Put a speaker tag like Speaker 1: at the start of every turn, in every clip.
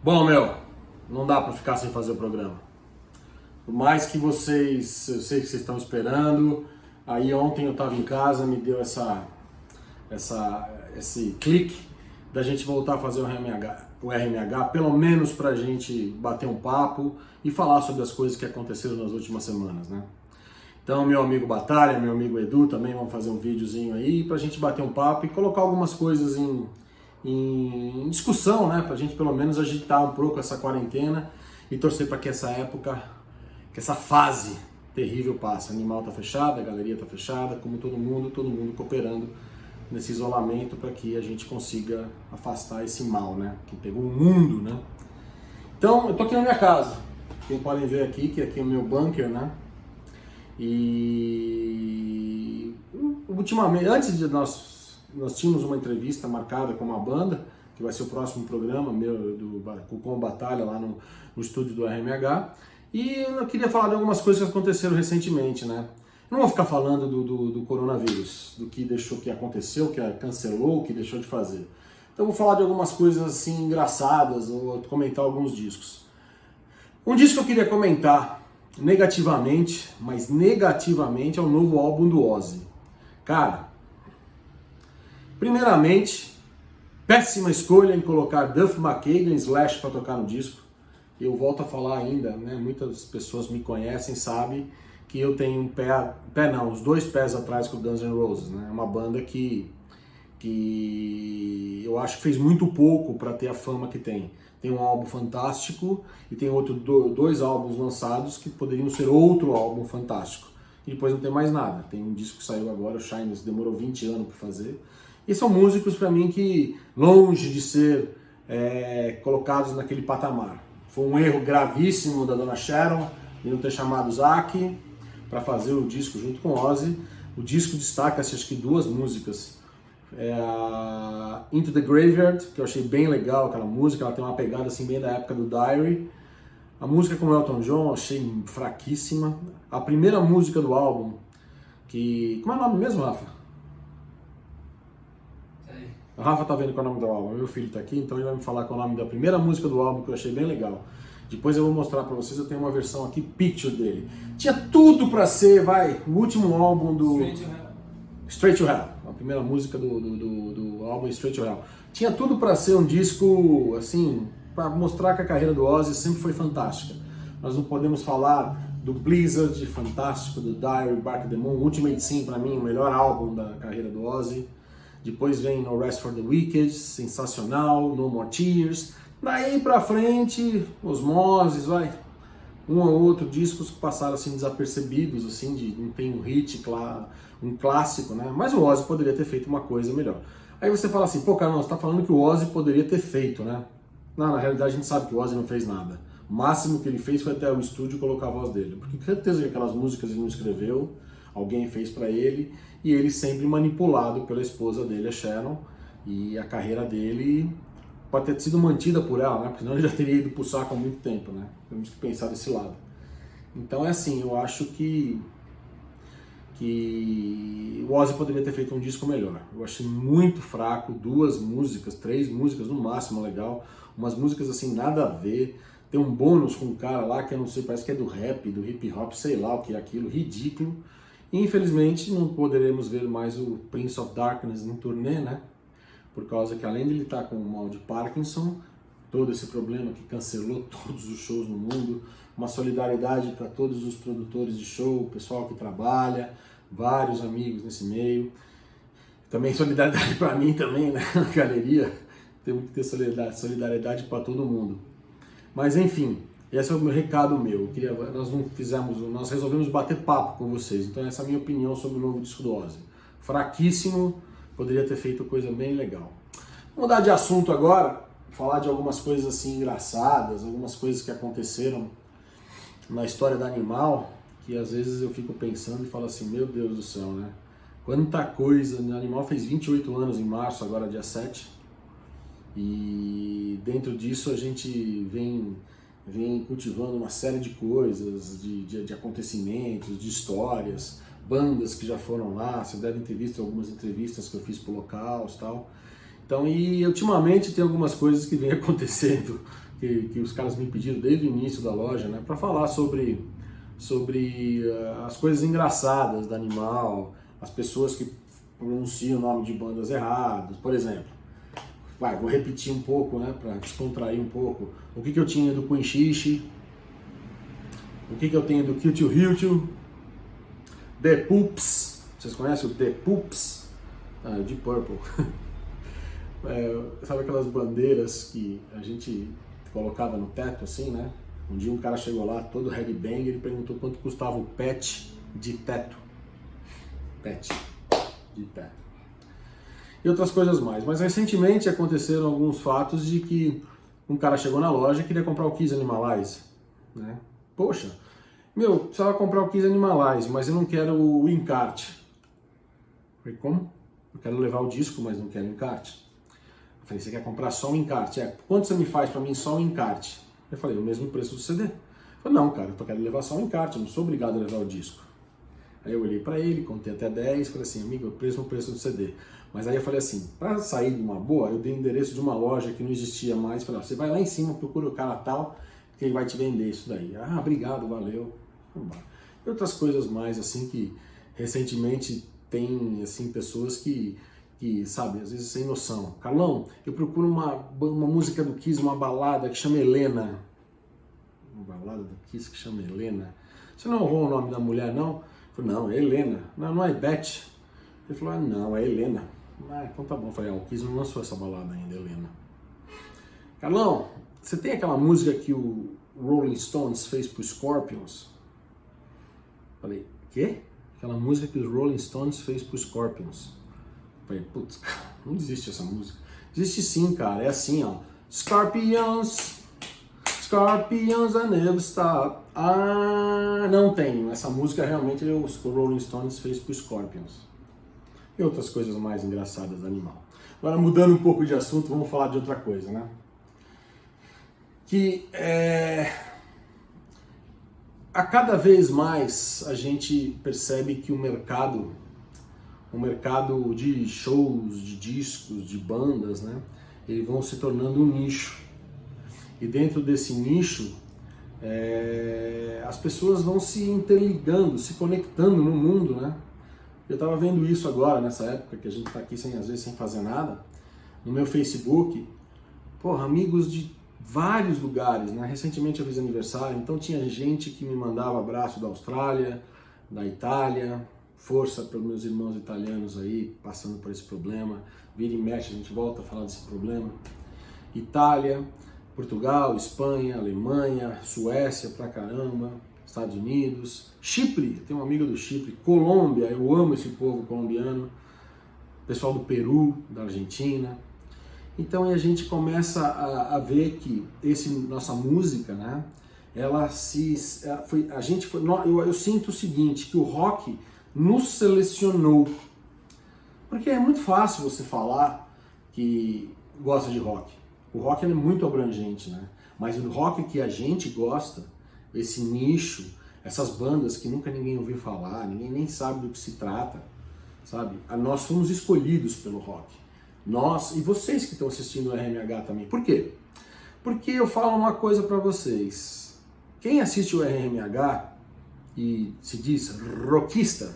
Speaker 1: Bom, não dá pra ficar sem fazer o programa. Por mais que vocês, eu sei que vocês estão esperando. Aí ontem eu tava em casa, me deu esse clique da gente voltar a fazer o RMH, pelo menos pra gente bater um papo e falar sobre as coisas que aconteceram nas últimas semanas, né? Então, meu amigo Batalha, meu amigo Edu também vão fazer um videozinho aí pra gente bater um papo e colocar algumas coisas em discussão, né? Pra gente pelo menos agitar um pouco essa quarentena e torcer para que essa época, que essa fase terrível passe. Animal tá fechado, a galeria tá fechada, como todo mundo cooperando nesse isolamento para que a gente consiga afastar esse mal, né? Que pegou o mundo, né? Então, eu tô aqui na minha casa. Quem podem ver aqui, que aqui é o meu bunker, né? E ultimamente, antes de nós tínhamos uma entrevista marcada com uma banda, que vai ser o próximo programa meu com Batalha lá no estúdio do RMH, e eu queria falar de algumas coisas que aconteceram recentemente, né? Eu não vou ficar falando do coronavírus, do que deixou, que aconteceu, que cancelou, que deixou de fazer. Então eu vou falar de algumas coisas assim engraçadas, ou comentar alguns discos. Um disco que eu queria comentar negativamente, mas negativamente, é o novo álbum do Ozzy. Cara, primeiramente, péssima escolha em colocar Duff McKagan e Slash para tocar no disco. Eu volto a falar ainda, né? Muitas pessoas me conhecem, sabem que eu tenho os dois pés atrás com o Guns N' Roses, né? É uma banda que eu acho que fez muito pouco para ter a fama que tem. Tem um álbum fantástico e tem dois álbuns lançados que poderiam ser outro álbum fantástico. E depois não tem mais nada. Tem um disco que saiu agora, o Shines, demorou 20 anos para fazer. E são músicos para mim que, longe de ser colocados naquele patamar. Foi um erro gravíssimo da dona Sharon de não ter chamado o Zac para fazer o disco junto com Ozzy. O disco destaca-se, acho que duas músicas. Into the Graveyard, que eu achei bem legal aquela música, ela tem uma pegada assim bem da época do Diary. A música com o Elton John eu achei fraquíssima. A primeira música do álbum, como é o nome mesmo, Rafa? O Rafa tá vendo qual é o nome do álbum, meu filho tá aqui, então ele vai me falar qual é o nome da primeira música do álbum, que eu achei bem legal. Depois eu vou mostrar pra vocês, eu tenho uma versão aqui, picture dele. Tinha tudo pra ser, o último álbum do Straight to Hell, a primeira música do álbum Straight to Hell. Tinha tudo pra ser um disco, assim, pra mostrar que a carreira do Ozzy sempre foi fantástica. Nós não podemos falar do Blizzard, fantástico, do Diary, Bark the Moon, Ultimate Sin, pra mim, o melhor álbum da carreira do Ozzy. Depois vem No Rest for the Wicked, sensacional, No More Tears. Daí pra frente, Osmosis, um ou outro discos passaram assim desapercebidos, assim, não tem um hit, claro, um clássico, né? Mas o Ozzy poderia ter feito uma coisa melhor. Aí você fala assim, pô, cara, você tá falando que o Ozzy poderia ter feito, né? Não, na realidade a gente sabe que o Ozzy não fez nada. O máximo que ele fez foi até o estúdio colocar a voz dele. Porque com certeza que aquelas músicas ele não escreveu, alguém fez pra ele, e ele sempre manipulado pela esposa dele, a Sharon, e a carreira dele pode ter sido mantida por ela, né? Porque senão ele já teria ido pro saco há muito tempo, né? Temos que pensar desse lado. Então é assim, eu acho que o Ozzy poderia ter feito um disco melhor. Eu achei muito fraco, 2 músicas, 3 músicas no máximo, legal. Umas músicas assim, nada a ver. Tem um bônus com um cara lá que eu não sei, parece que é do rap, do hip hop, sei lá o que é aquilo, ridículo. E, infelizmente não poderemos ver mais o Prince of Darkness em turnê, né? Por causa que além de ele estar com o mal de Parkinson, todo esse problema que cancelou todos os shows no mundo, uma solidariedade para todos os produtores de show, o pessoal que trabalha, vários amigos nesse meio. Também solidariedade para mim também, né? Na galeria, temos que ter solidariedade para todo mundo. Mas enfim, esse é o meu recado meu. Nós resolvemos bater papo com vocês. Então essa é a minha opinião sobre o novo disco do Ozzy. Fraquíssimo, poderia ter feito coisa bem legal. Vamos mudar de assunto agora, falar de algumas coisas assim engraçadas, algumas coisas que aconteceram na história da Animal, que às vezes eu fico pensando e falo assim, meu Deus do céu, né? Quanta coisa, o Animal fez 28 anos em março, agora dia 7, e dentro disso a gente vem cultivando uma série de coisas, de acontecimentos, de histórias, bandas que já foram lá, vocês devem ter visto algumas entrevistas que eu fiz pro local e tal. Então, e ultimamente tem algumas coisas que vem acontecendo que os caras me pediram desde o início da loja, né, para falar sobre as coisas engraçadas do Animal, as pessoas que pronunciam o nome de bandas errados, por exemplo. Vou repetir um pouco, né, para descontrair um pouco. O que eu tinha do Queen Xixi, o que eu tenho do Kill to Hill, The Poops, vocês conhecem o The Poops? De Purple. Sabe aquelas bandeiras que a gente colocava no teto assim, né? Um dia um cara chegou lá, todo headbang, ele perguntou quanto custava o pet de teto. Pet de teto. E outras coisas mais. Mas recentemente aconteceram alguns fatos de que um cara chegou na loja e queria comprar o Kiss Animalize, né? Poxa, precisava comprar o Kiss Animalize, mas eu não quero o encarte. Eu falei, como? Eu quero levar o disco, mas não quero encarte. Eu falei, você quer comprar só o encarte? Quanto você me faz para mim só o encarte? Eu falei, o mesmo preço do CD. Eu falei, não, cara, eu quero levar só o encarte, eu não sou obrigado a levar o disco. Aí eu olhei para ele, contei até 10, falei assim, amigo, o mesmo preço do CD. Mas aí eu falei assim, para sair de uma boa, eu dei o endereço de uma loja que não existia mais. Falei, você vai lá em cima, procura o cara tal, que ele vai te vender isso daí. Ah, obrigado, valeu. E outras coisas mais, assim, que recentemente tem, assim, pessoas que sabe, às vezes sem noção. Carlão, eu procuro uma música do Kiss, uma balada que chama Helena. Uma balada do Kiss que chama Helena. Você não errou o nome da mulher, não? Eu falei, não, é Helena. Não é Beth. Ele falou, não, é Helena. Então tá bom. Eu falei, o Kiss não lançou essa balada ainda, Helena. Carlão, você tem aquela música que o Rolling Stones fez pro Scorpions? Eu falei, quê? Aquela música que os Rolling Stones fez pro Scorpions. Eu falei, putz, não existe essa música. Existe sim, cara, é assim, ó. Scorpions, I never stop. Não tem. Essa música realmente os Rolling Stones fez pro Scorpions. E outras coisas mais engraçadas do Animal. Agora, mudando um pouco de assunto, vamos falar de outra coisa, né? Que a cada vez mais a gente percebe que o mercado de shows, de discos, de bandas, né, eles vão se tornando um nicho. E dentro desse nicho, as pessoas vão se interligando, se conectando no mundo, né? Eu estava vendo isso agora, nessa época que a gente está aqui às vezes sem fazer nada, no meu Facebook, amigos de vários lugares, né? Recentemente eu fiz aniversário, então tinha gente que me mandava abraço da Austrália, da Itália, força para os meus irmãos italianos aí, passando por esse problema. Vira e mexe, a gente volta a falar desse problema. Itália, Portugal, Espanha, Alemanha, Suécia pra caramba, Estados Unidos, Chipre, tem um amigo do Chipre, Colômbia, eu amo esse povo colombiano, pessoal do Peru, da Argentina. Então a gente começa a ver que nossa música, né, eu sinto o seguinte, que o rock nos selecionou. Porque é muito fácil você falar que gosta de rock. O rock é muito abrangente, né? Mas o rock que a gente gosta, esse nicho, essas bandas que nunca ninguém ouviu falar, ninguém nem sabe do que se trata, sabe? Nós fomos escolhidos pelo rock. Nós, e vocês que estão assistindo o RMH também. Por quê? Porque eu falo uma coisa pra vocês. Quem assiste o RMH e se diz rockista,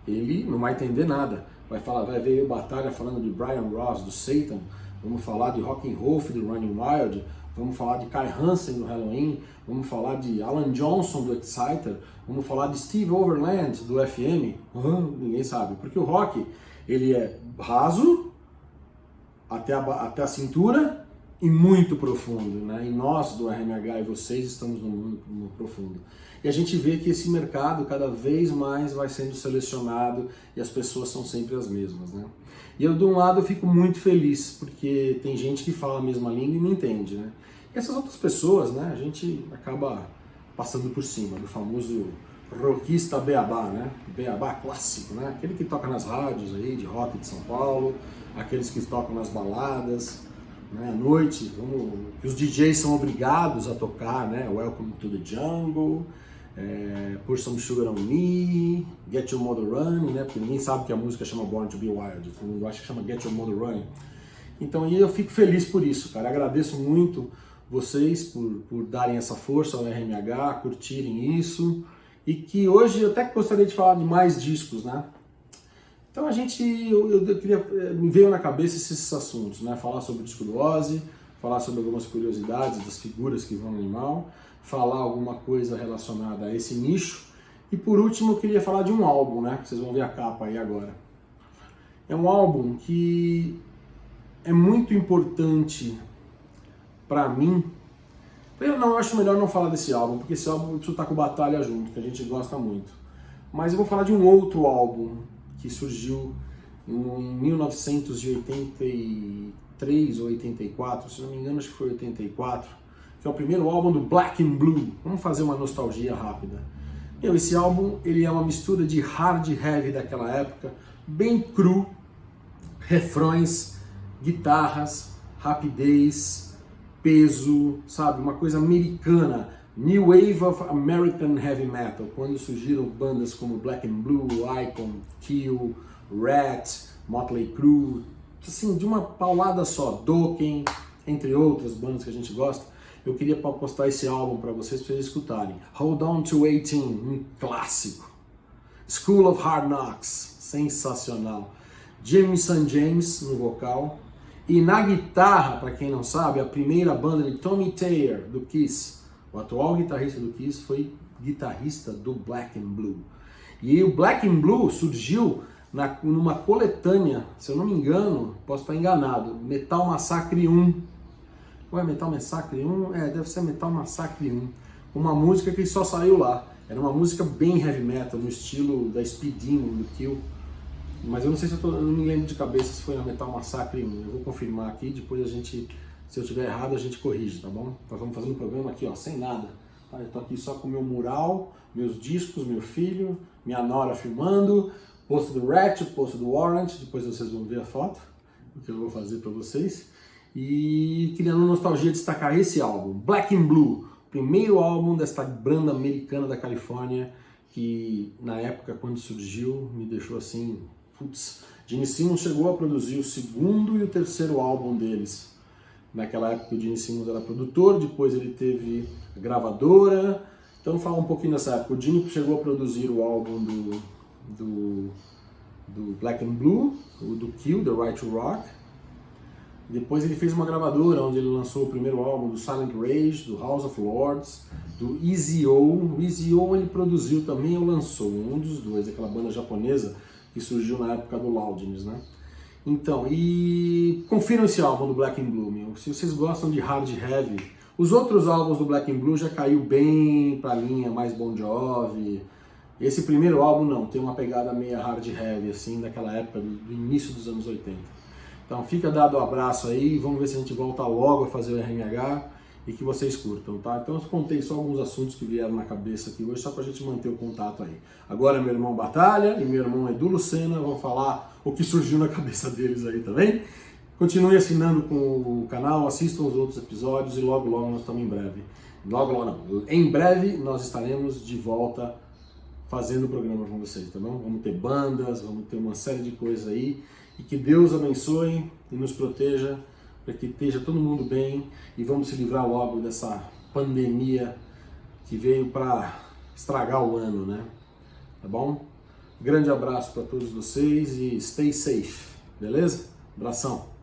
Speaker 1: ele não vai entender nada. Vai ver Batalha falando de Brian Ross, do Satan, vamos falar de Rock and Roll do Running Wild, vamos falar de Kai Hansen do Halloween, vamos falar de Alan Johnson do Exciter, vamos falar de Steve Overland do FM. Ninguém sabe, porque o rock ele é raso até a cintura e muito profundo, né? E nós do RMH e vocês estamos no mundo profundo. E a gente vê que esse mercado cada vez mais vai sendo selecionado e as pessoas são sempre as mesmas, né? E eu, de um lado, eu fico muito feliz, porque tem gente que fala a mesma língua e não entende, né? E essas outras pessoas, né, a gente acaba passando por cima do famoso rockista beabá, né? Beabá clássico, né? Aquele que toca nas rádios aí de rock de São Paulo, aqueles que tocam nas baladas, né, à noite, que os DJs são obrigados a tocar, né? Welcome to the Jungle, Pour Some Sugar on Me, Get Your Mother Running, né? Porque ninguém sabe que a música chama Born to Be Wild, todo mundo acha que chama Get Your Mother Running. Então eu fico feliz por isso, cara. Agradeço muito vocês por darem essa força ao RMH, curtirem isso, e que hoje eu até gostaria de falar de mais discos, né? Então eu queria, me veio na cabeça esses assuntos, né? Falar sobre o disco do Ozzy, falar sobre algumas curiosidades das figuras que vão no animal, falar alguma coisa relacionada a esse nicho, e por último eu queria falar de um álbum, né? Vocês vão ver a capa aí agora. É um álbum que é muito importante pra mim. Eu acho melhor não falar desse álbum, porque esse álbum eu preciso estar com Batalha junto, que a gente gosta muito. Mas eu vou falar de um outro álbum que surgiu em 1983 ou 84, se não me engano acho que foi 84, que é o primeiro álbum do Black and Blue. Vamos fazer uma nostalgia rápida. Esse álbum ele é uma mistura de hard heavy daquela época, bem cru, refrões, guitarras, rapidez, peso, sabe? Uma coisa americana. New Wave of American Heavy Metal, quando surgiram bandas como Black and Blue, Icon, Kill, Rat, Motley Crue, assim, de uma paulada só, Dokken, entre outras bandas que a gente gosta. Eu queria postar esse álbum para vocês escutarem. Hold On to 18, um clássico. School of Hard Knocks, sensacional. Jimmy St. James no vocal. E na guitarra, para quem não sabe, a primeira banda de Tommy Thayer, do Kiss. O atual guitarrista do Kiss foi guitarrista do Black and Blue. E o Black and Blue surgiu numa coletânea, se eu não me engano, posso estar enganado, Metal Massacre 1. Ou é Metal Massacre 1? Deve ser Metal Massacre 1. Uma música que só saiu lá. Era uma música bem heavy metal, no estilo da Speed Demon, do Kill. Mas eu não sei se eu não me lembro de cabeça se foi na Metal Massacre 1. Eu vou confirmar aqui, depois se eu estiver errado, a gente corrige, tá bom? Nós vamos fazer um programa aqui, ó, sem nada. Tá? Eu tô aqui só com o meu mural, meus discos, meu filho, minha nora filmando, posto do Rat, posto do Warrant, depois vocês vão ver a foto, o que eu vou fazer para vocês. E queria na nostalgia destacar esse álbum, Black and Blue, primeiro álbum desta banda americana da Califórnia, que na época, quando surgiu, me deixou assim, putz. Gene Simmons chegou a produzir o segundo e o terceiro álbum deles. Naquela época o Gene Simmons era produtor, depois ele teve a gravadora. Então vou falar um pouquinho dessa época. O Gene chegou a produzir o álbum do Black and Blue, o do Kill, The Right to Rock. Depois ele fez uma gravadora onde ele lançou o primeiro álbum do Silent Rage, do House of Lords, do EZO. O EZO ele produziu também ou lançou, um dos dois, aquela banda japonesa que surgiu na época do Loudness, né? Então, e confiram esse álbum do Black and Blue, meu. Se vocês gostam de hard heavy, os outros álbuns do Black and Blue já caiu bem pra linha mais Bon Jovi. Esse primeiro álbum não, tem uma pegada meio hard heavy, assim, daquela época, do início dos anos 80. Então fica dado um abraço aí, vamos ver se a gente volta logo a fazer o RMH e que vocês curtam, tá? Então eu contei só alguns assuntos que vieram na cabeça aqui hoje, só pra gente manter o contato aí. Agora meu irmão Batalha e meu irmão Edu Lucena vão falar o que surgiu na cabeça deles aí, tá bem? Continue assinando com o canal, assistam os outros episódios e logo logo nós estamos em breve. Logo logo não, em breve nós estaremos de volta fazendo o programa com vocês, tá bom? Vamos ter bandas, vamos ter uma série de coisas aí. E que Deus abençoe e nos proteja, para que esteja todo mundo bem e vamos se livrar logo dessa pandemia que veio para estragar o ano, né? Tá bom? Grande abraço para todos vocês e stay safe, beleza? Abração!